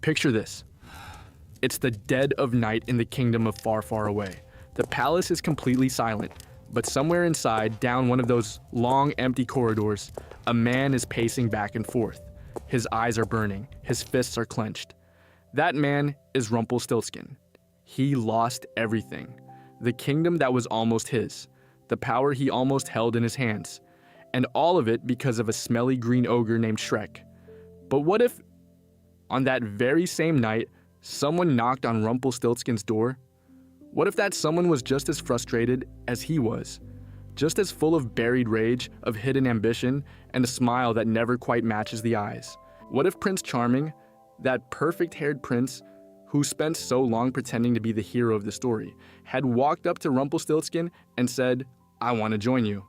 Picture this. It's the dead of night in the kingdom of far, far away. The palace is completely silent, but somewhere inside, down one of those long, empty corridors, a man is pacing back and forth. His eyes are burning, his fists are clenched. That man is Rumpelstiltskin. He lost everything. The kingdom that was almost his, the power he almost held in his hands, and all of it because of a smelly green ogre named Shrek. But what if, on that very same night, someone knocked on Rumpelstiltskin's door? What if that someone was just as frustrated as he was? Just as full of buried rage, of hidden ambition, and a smile that never quite matches the eyes? What if Prince Charming, that perfect-haired prince who spent so long pretending to be the hero of the story, had walked up to Rumpelstiltskin and said, "I want to join you"?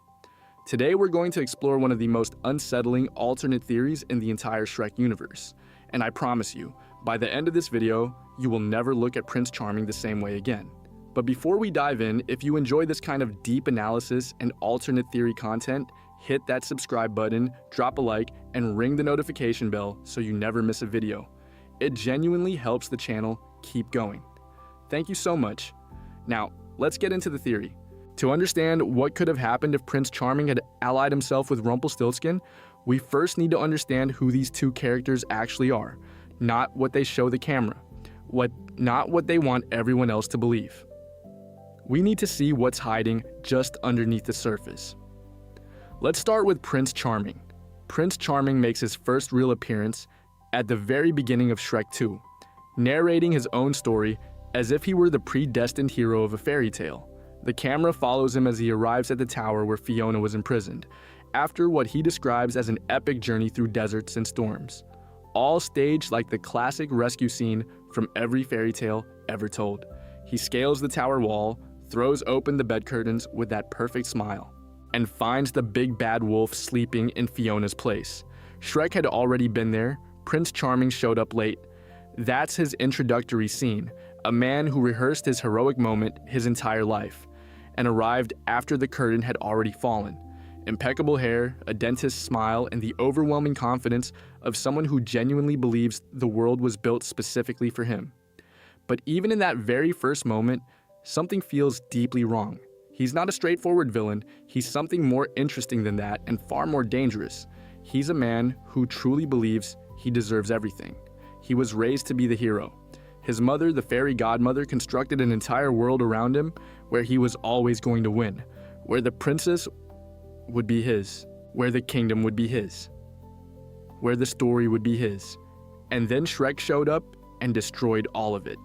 Today we're going to explore one of the most unsettling alternate theories in the entire Shrek universe. And I promise you, by the end of this video, you will never look at Prince Charming the same way again. But before we dive in, if you enjoy this kind of deep analysis and alternate theory content, hit that subscribe button, drop a like, and ring the notification bell so you never miss a video. It genuinely helps the channel keep going. Thank you so much. Now, let's get into the theory. To understand what could have happened if Prince Charming had allied himself with Rumpelstiltskin, we first need to understand who these two characters actually are, not what they show the camera, not what they want everyone else to believe. We need to see what's hiding just underneath the surface. Let's start with Prince Charming. Prince Charming makes his first real appearance at the very beginning of Shrek 2, narrating his own story as if he were the predestined hero of a fairy tale. The camera follows him as he arrives at the tower where Fiona was imprisoned, after what he describes as an epic journey through deserts and storms, all staged like the classic rescue scene from every fairy tale ever told. He scales the tower wall, throws open the bed curtains with that perfect smile, and finds the big bad wolf sleeping in Fiona's place. Shrek had already been there. Prince Charming showed up late. That's his introductory scene, a man who rehearsed his heroic moment his entire life, and arrived after the curtain had already fallen. Impeccable hair, a dentist's smile, and the overwhelming confidence of someone who genuinely believes the world was built specifically for him. But even in that very first moment, something feels deeply wrong. He's not a straightforward villain, he's something more interesting than that and far more dangerous. He's a man who truly believes he deserves everything. He was raised to be the hero. His mother, the fairy godmother, constructed an entire world around him where he was always going to win, where the princess would be his, where the kingdom would be his, where the story would be his. And then Shrek showed up and destroyed all of it.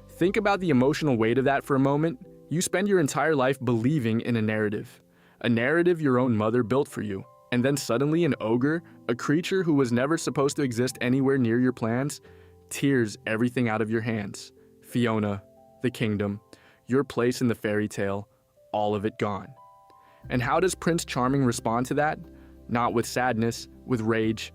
Think about the emotional weight of that for a moment. You spend your entire life believing in a narrative your own mother built for you, and then suddenly an ogre, a creature who was never supposed to exist anywhere near your plans, tears everything out of your hands. Fiona, the kingdom, your place in the fairy tale, all of it gone. And how does Prince Charming respond to that? Not with sadness, with rage,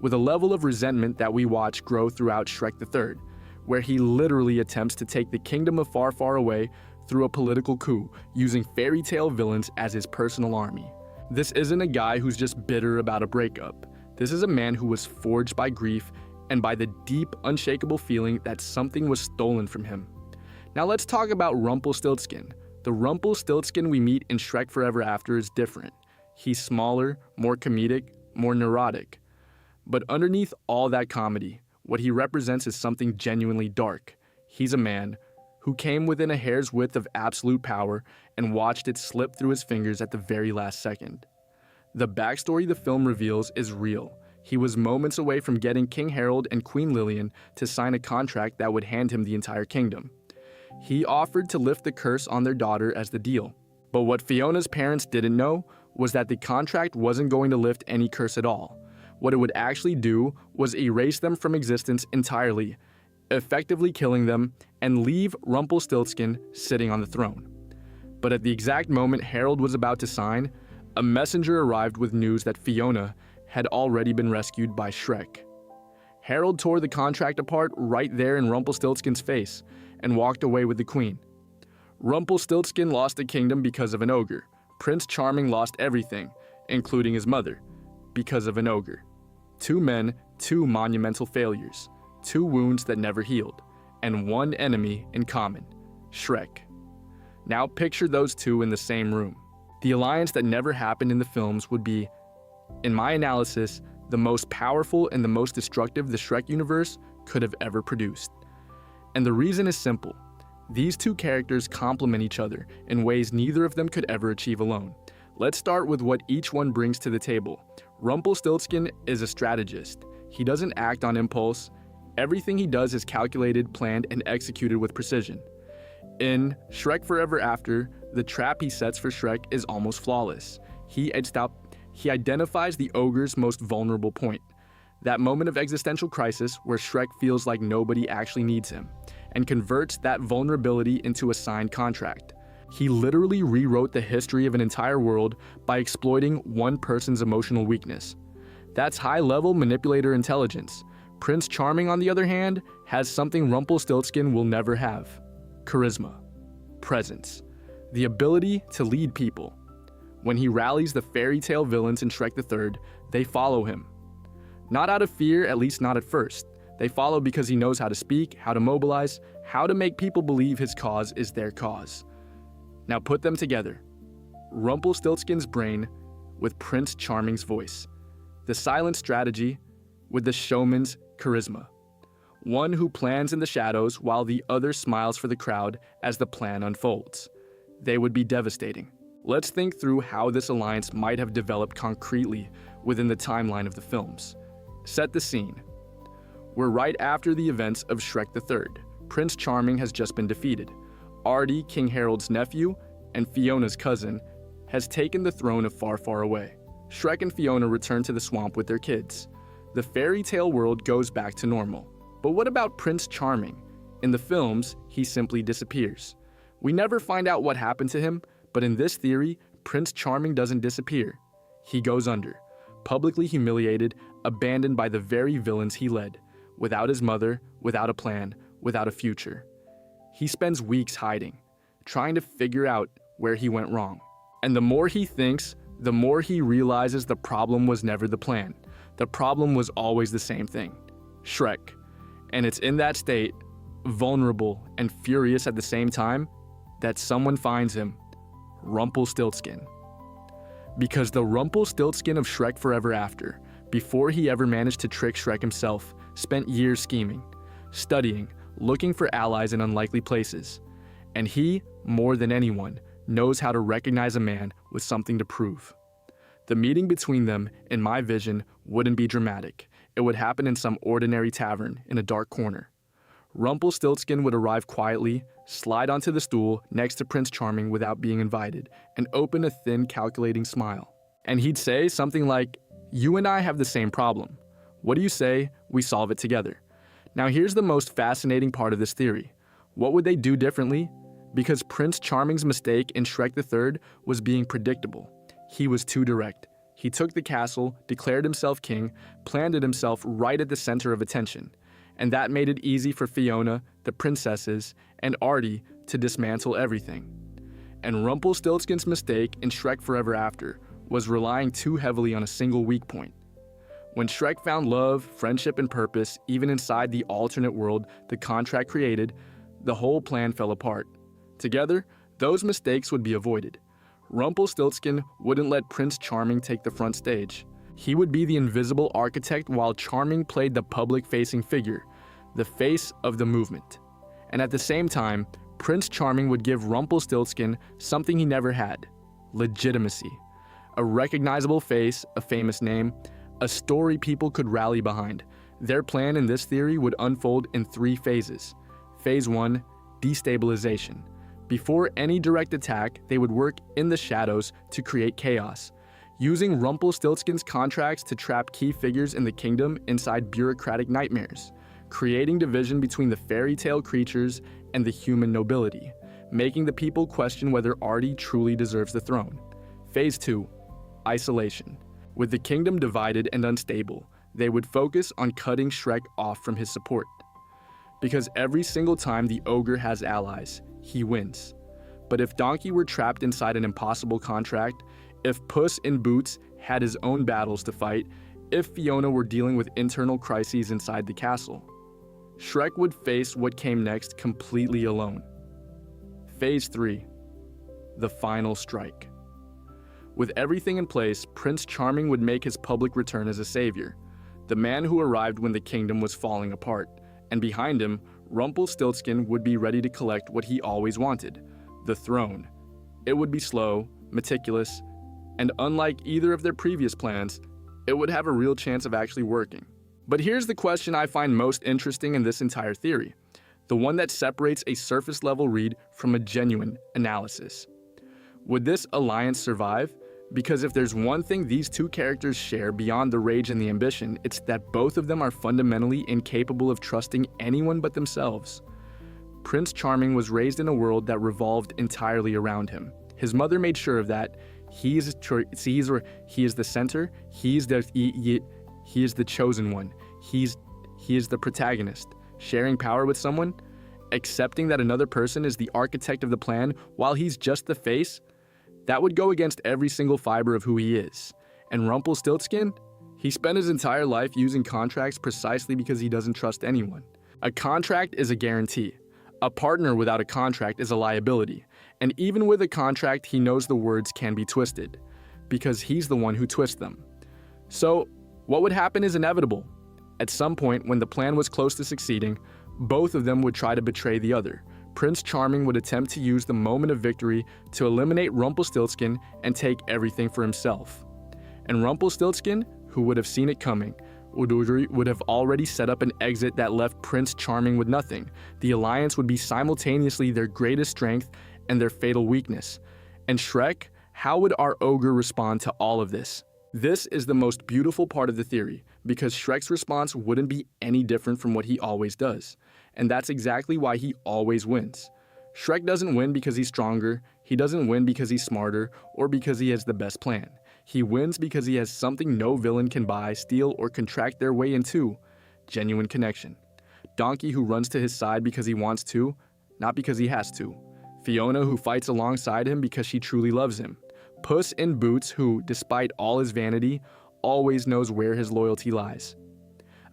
with a level of resentment that we watch grow throughout Shrek the Third, where he literally attempts to take the kingdom of far, far away through a political coup, using fairy tale villains as his personal army. This isn't a guy who's just bitter about a breakup. This is a man who was forged by grief and by the deep, unshakable feeling that something was stolen from him. Now let's talk about Rumpelstiltskin. The Rumpelstiltskin we meet in Shrek Forever After is different. He's smaller, more comedic, more neurotic. But underneath all that comedy, what he represents is something genuinely dark. He's a man who came within a hair's width of absolute power and watched it slip through his fingers at the very last second. The backstory the film reveals is real. He was moments away from getting King Harold and Queen Lillian to sign a contract that would hand him the entire kingdom. He offered to lift the curse on their daughter as the deal. But what Fiona's parents didn't know was that the contract wasn't going to lift any curse at all. What it would actually do was erase them from existence entirely, effectively killing them, and leave Rumpelstiltskin sitting on the throne. But at the exact moment Harold was about to sign, a messenger arrived with news that Fiona had already been rescued by Shrek. Harold tore the contract apart right there in Rumpelstiltskin's face and walked away with the queen. Rumpelstiltskin lost the kingdom because of an ogre. Prince Charming lost everything, including his mother, because of an ogre. Two men, two monumental failures. 2 wounds that never healed, and 1 enemy in common, Shrek. Now picture those 2 in the same room. The alliance that never happened in the films would be, in my analysis, the most powerful and the most destructive the Shrek universe could have ever produced. And the reason is simple. These 2 characters complement each other in ways neither of them could ever achieve alone. Let's start with what each one brings to the table. Rumpelstiltskin is a strategist. He doesn't act on impulse. Everything he does is calculated, planned, and executed with precision. In Shrek Forever After, the trap he sets for Shrek is almost flawless. He identifies the ogre's most vulnerable point, that moment of existential crisis where Shrek feels like nobody actually needs him, and converts that vulnerability into a signed contract. He literally rewrote the history of an entire world by exploiting one person's emotional weakness. That's high-level manipulator intelligence. Prince Charming, on the other hand, has something Rumpelstiltskin will never have: charisma, presence, the ability to lead people. When he rallies the fairy tale villains in Shrek the Third, they follow him. Not out of fear, at least not at first. They follow because he knows how to speak, how to mobilize, how to make people believe his cause is their cause. Now put them together. Rumpelstiltskin's brain with Prince Charming's voice. The silent strategy with the showman's charisma. One who plans in the shadows while the other smiles for the crowd as the plan unfolds. They would be devastating. Let's think through how this alliance might have developed concretely within the timeline of the films. Set the scene. We're right after the events of Shrek the Third. Prince Charming has just been defeated. Artie, King Harold's nephew, and Fiona's cousin, has taken the throne of Far, Far Away. Shrek and Fiona return to the swamp with their kids. The fairy tale world goes back to normal. But what about Prince Charming? In the films, he simply disappears. We never find out what happened to him, but in this theory, Prince Charming doesn't disappear. He goes under, publicly humiliated, abandoned by the very villains he led, without his mother, without a plan, without a future. He spends weeks hiding, trying to figure out where he went wrong. And the more he thinks, the more he realizes the problem was never the plan. The problem was always the same thing: Shrek. And it's in that state, vulnerable and furious at the same time, that someone finds him, Rumpelstiltskin. Because the Rumpelstiltskin of Shrek Forever After, before he ever managed to trick Shrek himself, spent years scheming, studying, looking for allies in unlikely places. And he, more than anyone, knows how to recognize a man with something to prove. The meeting between them, in my vision, wouldn't be dramatic. It would happen in some ordinary tavern in a dark corner. Rumpelstiltskin would arrive quietly, slide onto the stool next to Prince Charming without being invited, and open a thin, calculating smile. And he'd say something like, "You and I have the same problem. What do you say we solve it together?" Now here's the most fascinating part of this theory. What would they do differently? Because Prince Charming's mistake in Shrek the Third was being predictable. He was too direct. He took the castle, declared himself king, planted himself right at the center of attention. And that made it easy for Fiona, the princesses, and Artie to dismantle everything. And Rumpelstiltskin's mistake in Shrek Forever After was relying too heavily on a single weak point. When Shrek found love, friendship, and purpose, even inside the alternate world the contract created, the whole plan fell apart. Together, those mistakes would be avoided. Rumpelstiltskin wouldn't let Prince Charming take the front stage. He would be the invisible architect while Charming played the public-facing figure, the face of the movement. And at the same time, Prince Charming would give Rumpelstiltskin something he never had: legitimacy. A recognizable face, a famous name, a story people could rally behind. Their plan in this theory would unfold in 3 phases. Phase 1, destabilization. Before any direct attack, they would work in the shadows to create chaos, using Rumpelstiltskin's contracts to trap key figures in the kingdom inside bureaucratic nightmares, creating division between the fairy tale creatures and the human nobility, making the people question whether Artie truly deserves the throne. Phase 2, isolation. With the kingdom divided and unstable, they would focus on cutting Shrek off from his support. Because every single time the ogre has allies, he wins. But if Donkey were trapped inside an impossible contract, if Puss in Boots had his own battles to fight, if Fiona were dealing with internal crises inside the castle, Shrek would face what came next completely alone. Phase 3. The final strike. With everything in place, Prince Charming would make his public return as a savior, the man who arrived when the kingdom was falling apart, and behind him, Rumpelstiltskin would be ready to collect what he always wanted, the throne. It would be slow, meticulous, and unlike either of their previous plans, it would have a real chance of actually working. But here's the question I find most interesting in this entire theory, the one that separates a surface-level read from a genuine analysis. Would this alliance survive? Because if there's one thing these two characters share beyond the rage and the ambition, it's that both of them are fundamentally incapable of trusting anyone but themselves. Prince Charming was raised in a world that revolved entirely around him. His mother made sure of that. He is the center. He is the chosen one. He is the protagonist. Sharing power with someone, accepting that another person is the architect of the plan while he's just the face, that would go against every single fiber of who he is. And Rumpelstiltskin? He spent his entire life using contracts precisely because he doesn't trust anyone. A contract is a guarantee. A partner without a contract is a liability. And even with a contract, he knows the words can be twisted, because he's the one who twists them. So, what would happen is inevitable. At some point, when the plan was close to succeeding, both of them would try to betray the other. Prince Charming would attempt to use the moment of victory to eliminate Rumpelstiltskin and take everything for himself. And Rumpelstiltskin, who would have seen it coming, would have already set up an exit that left Prince Charming with nothing. The alliance would be simultaneously their greatest strength and their fatal weakness. And Shrek, how would our ogre respond to all of this? This is the most beautiful part of the theory, because Shrek's response wouldn't be any different from what he always does. And that's exactly why he always wins. Shrek doesn't win because he's stronger, he doesn't win because he's smarter, or because he has the best plan. He wins because he has something no villain can buy, steal, or contract their way into: genuine connection. Donkey, who runs to his side because he wants to, not because he has to. Fiona, who fights alongside him because she truly loves him. Puss in Boots, who, despite all his vanity, always knows where his loyalty lies.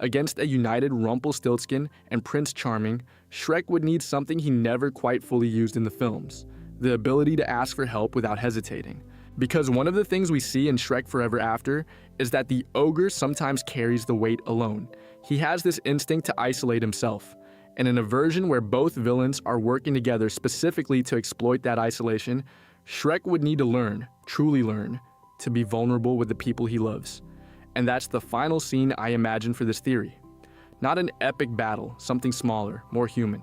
Against a united Rumpelstiltskin and Prince Charming, Shrek would need something he never quite fully used in the films: the ability to ask for help without hesitating. Because one of the things we see in Shrek Forever After is that the ogre sometimes carries the weight alone. He has this instinct to isolate himself. And in a version where both villains are working together specifically to exploit that isolation, Shrek would need to learn, truly learn, to be vulnerable with the people he loves. And that's the final scene I imagine for this theory. Not an epic battle, something smaller, more human.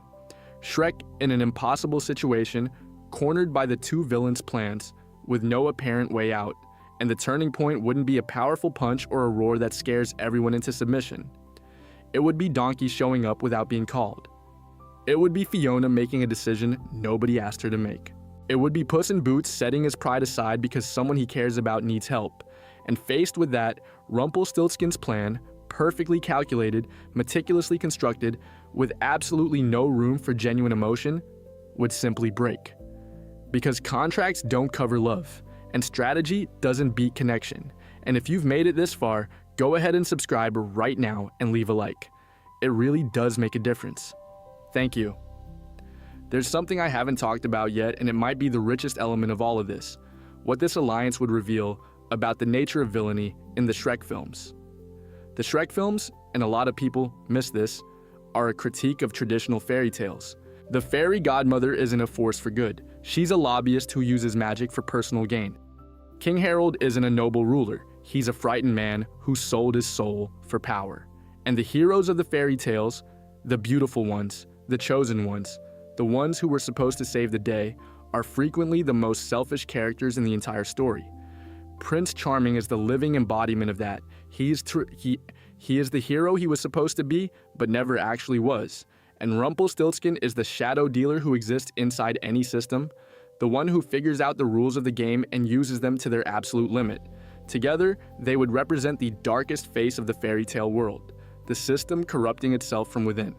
Shrek in an impossible situation, cornered by the two villains' plans, with no apparent way out, and the turning point wouldn't be a powerful punch or a roar that scares everyone into submission. It would be Donkey showing up without being called. It would be Fiona making a decision nobody asked her to make. It would be Puss in Boots setting his pride aside because someone he cares about needs help. And faced with that, Rumpelstiltskin's plan, perfectly calculated, meticulously constructed, with absolutely no room for genuine emotion, would simply break. Because contracts don't cover love, and strategy doesn't beat connection. And if you've made it this far, go ahead and subscribe right now and leave a like. It really does make a difference. Thank you. There's something I haven't talked about yet, and it might be the richest element of all of this: what this alliance would reveal about the nature of villainy in the Shrek films. The Shrek films, and a lot of people miss this, are a critique of traditional fairy tales. The fairy godmother isn't a force for good. She's a lobbyist who uses magic for personal gain. King Harold isn't a noble ruler. He's a frightened man who sold his soul for power. And the heroes of the fairy tales, the beautiful ones, the chosen ones, the ones who were supposed to save the day, are frequently the most selfish characters in the entire story. Prince Charming is the living embodiment of that. He is the hero he was supposed to be, but never actually was. And Rumpelstiltskin is the shadow dealer who exists inside any system, the one who figures out the rules of the game and uses them to their absolute limit. Together, they would represent the darkest face of the fairy tale world, the system corrupting itself from within.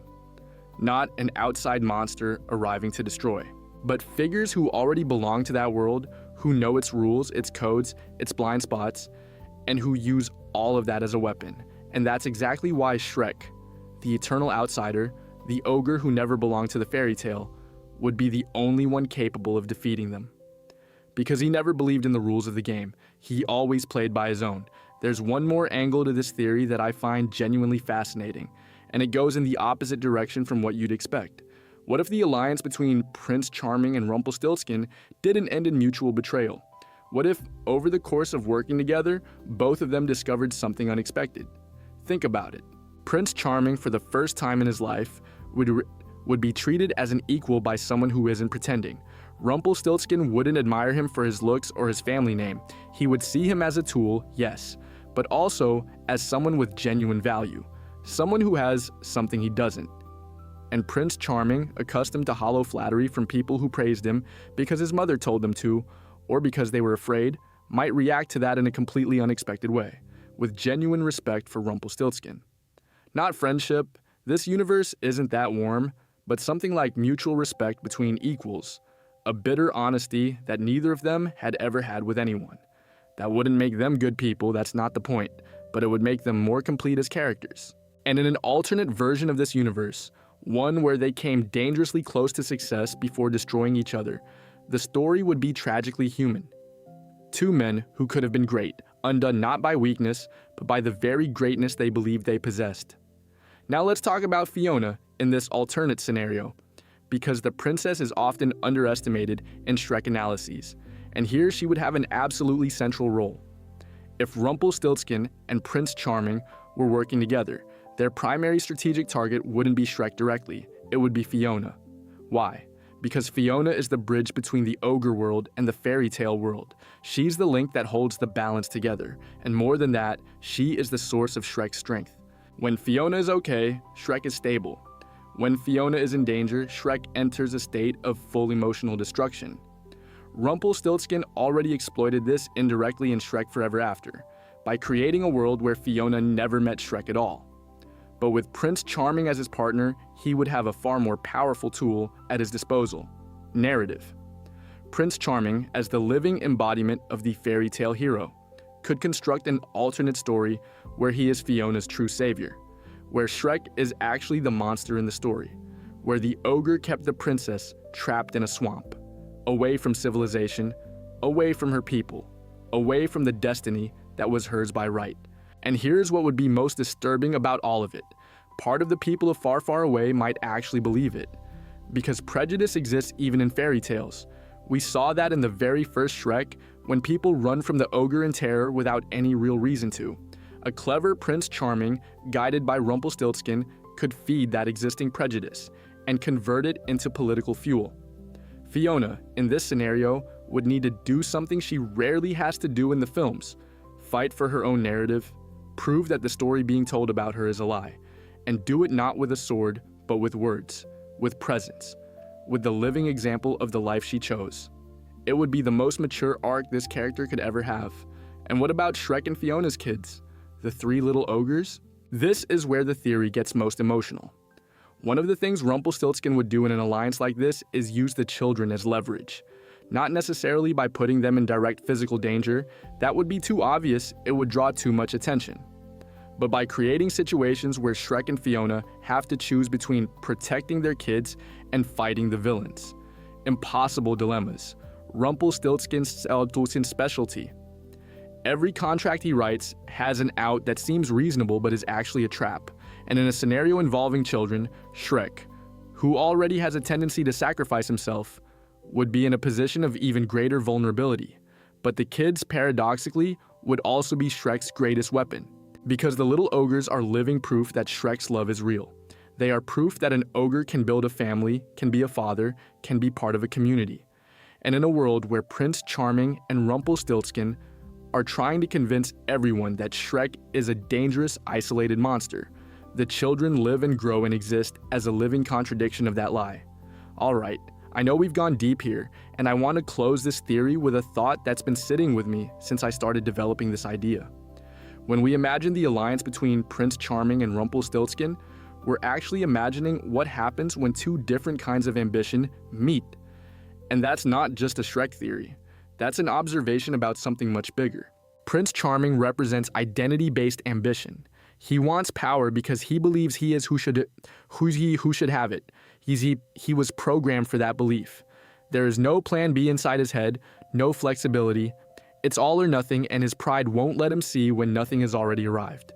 Not an outside monster arriving to destroy, but figures who already belong to that world, who know its rules, its codes, its blind spots, and who use all of that as a weapon. And that's exactly why Shrek, the eternal outsider, the ogre who never belonged to the fairy tale, would be the only one capable of defeating them. Because he never believed in the rules of the game, he always played by his own. There's one more angle to this theory that I find genuinely fascinating, and it goes in the opposite direction from what you'd expect. What if the alliance between Prince Charming and Rumpelstiltskin didn't end in mutual betrayal? What if, over the course of working together, both of them discovered something unexpected? Think about it. Prince Charming, for the first time in his life, would be treated as an equal by someone who isn't pretending. Rumpelstiltskin wouldn't admire him for his looks or his family name. He would see him as a tool, yes, but also as someone with genuine value, someone who has something he doesn't. And Prince Charming, accustomed to hollow flattery from people who praised him because his mother told them to, or because they were afraid, might react to that in a completely unexpected way, with genuine respect for Rumpelstiltskin. Not friendship, this universe isn't that warm, but something like mutual respect between equals, a bitter honesty that neither of them had ever had with anyone. That wouldn't make them good people, that's not the point, but it would make them more complete as characters. And in an alternate version of this universe, one where they came dangerously close to success before destroying each other, the story would be tragically human. Two men who could have been great, undone not by weakness, but by the very greatness they believed they possessed. Now let's talk about Fiona in this alternate scenario, because the princess is often underestimated in Shrek analyses, and here she would have an absolutely central role. If Rumpelstiltskin and Prince Charming were working together, their primary strategic target wouldn't be Shrek directly, it would be Fiona. Why? Because Fiona is the bridge between the ogre world and the fairy tale world. She's the link that holds the balance together, and more than that, she is the source of Shrek's strength. When Fiona is okay, Shrek is stable. When Fiona is in danger, Shrek enters a state of full emotional destruction. Rumpelstiltskin already exploited this indirectly in Shrek Forever After, by creating a world where Fiona never met Shrek at all. But with Prince Charming as his partner, he would have a far more powerful tool at his disposal: narrative. Prince Charming, as the living embodiment of the fairy tale hero, could construct an alternate story where he is Fiona's true savior, where Shrek is actually the monster in the story, where the ogre kept the princess trapped in a swamp, away from civilization, away from her people, away from the destiny that was hers by right. And here's what would be most disturbing about all of it. Part of the people of Far, Far Away might actually believe it, because prejudice exists even in fairy tales. We saw that in the very first Shrek, when people run from the ogre in terror without any real reason to. A clever Prince Charming, guided by Rumpelstiltskin, could feed that existing prejudice and convert it into political fuel. Fiona, in this scenario, would need to do something she rarely has to do in the films: fight for her own narrative, prove that the story being told about her is a lie, and do it not with a sword, but with words, with presence, with the living example of the life she chose. It would be the most mature arc this character could ever have. And what about Shrek and Fiona's kids? The three little ogres? This is where the theory gets most emotional. One of the things Rumpelstiltskin would do in an alliance like this is use the children as leverage. Not necessarily by putting them in direct physical danger, that would be too obvious, it would draw too much attention. But by creating situations where Shrek and Fiona have to choose between protecting their kids and fighting the villains. Impossible dilemmas. Rumpelstiltskin's specialty. Every contract he writes has an out that seems reasonable but is actually a trap. And in a scenario involving children, Shrek, who already has a tendency to sacrifice himself, would be in a position of even greater vulnerability. But the kids, paradoxically, would also be Shrek's greatest weapon, because the little ogres are living proof that Shrek's love is real. They are proof that an ogre can build a family, can be a father, can be part of a community. And in a world where Prince Charming and Rumpelstiltskin are trying to convince everyone that Shrek is a dangerous, isolated monster, the children live and grow and exist as a living contradiction of that lie. Alright, I know we've gone deep here, and I want to close this theory with a thought that's been sitting with me since I started developing this idea. When we imagine the alliance between Prince Charming and Rumpelstiltskin, we're actually imagining what happens when two different kinds of ambition meet. And that's not just a Shrek theory. That's an observation about something much bigger. Prince Charming represents identity-based ambition. He wants power because he believes he is who should have it. He was programmed for that belief. There is no plan B inside his head, no flexibility. It's all or nothing, and his pride won't let him see when nothing has already arrived.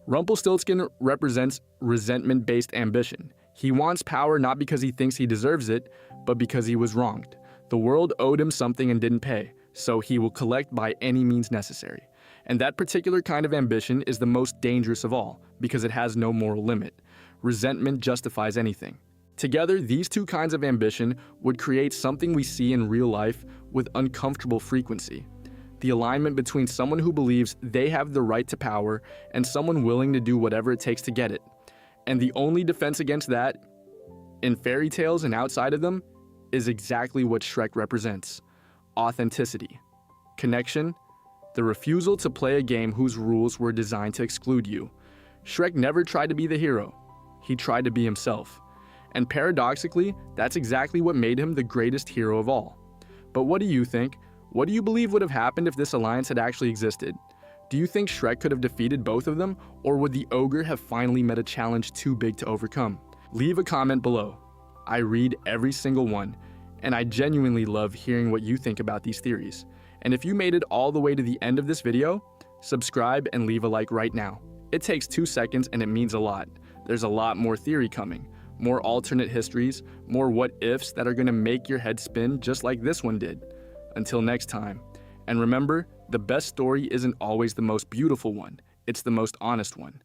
Rumpelstiltskin represents resentment-based ambition. He wants power not because he thinks he deserves it, but because he was wronged. The world owed him something and didn't pay, so he will collect by any means necessary. And that particular kind of ambition is the most dangerous of all, because it has no moral limit. Resentment justifies anything. Together, these two kinds of ambition would create something we see in real life with uncomfortable frequency. The alignment between someone who believes they have the right to power and someone willing to do whatever it takes to get it. And the only defense against that, in fairy tales and outside of them, is exactly what Shrek represents: authenticity, connection, the refusal to play a game whose rules were designed to exclude you. Shrek never tried to be the hero. He tried to be himself. And paradoxically, that's exactly what made him the greatest hero of all. But what do you think? What do you believe would have happened if this alliance had actually existed? Do you think Shrek could have defeated both of them, or would the ogre have finally met a challenge too big to overcome? Leave a comment below. I read every single one, and I genuinely love hearing what you think about these theories. And if you made it all the way to the end of this video, subscribe and leave a like right now. It takes 2 seconds and it means a lot. There's a lot more theory coming, more alternate histories, more what-ifs that are gonna make your head spin just like this one did. Until next time. And remember, the best story isn't always the most beautiful one, it's the most honest one.